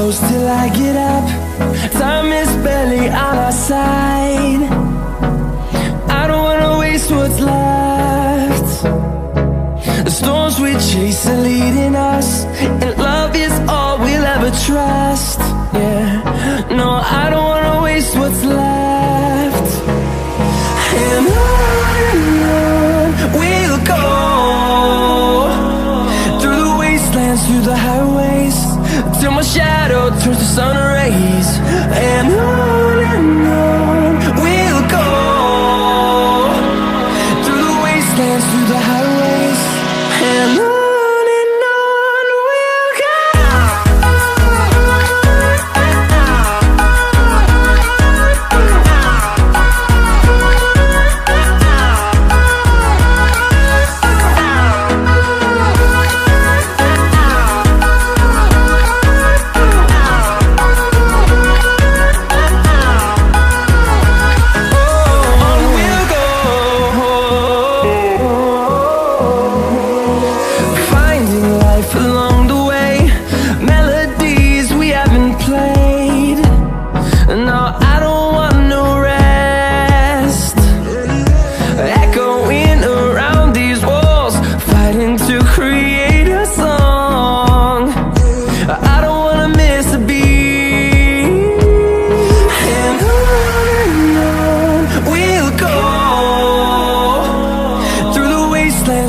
close till I get up. Time is barely on our side. I don't wanna waste what's left. The storms we chase are leading us, and love is all we'll ever trust. Yeah, no, I don't wanna waste what's left. And on we'll go, through the wastelands, through the highways, till my shadow turns to sun rays. And on we'll go, through the wastelands, through the highways, and on we'll go.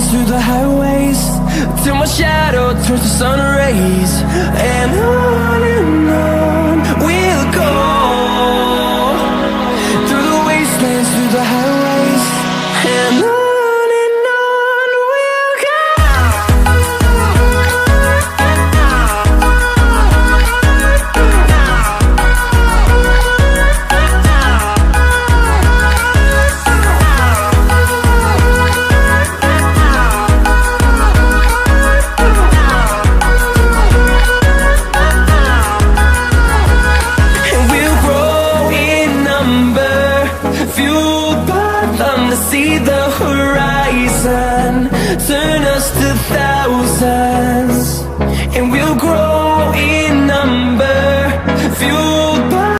Through the highways, till my shadow turns to sun rays. And on we'll go, through the wastelands, through the highways, and on we'll go. See the horizon turn us to thousands, and we'll grow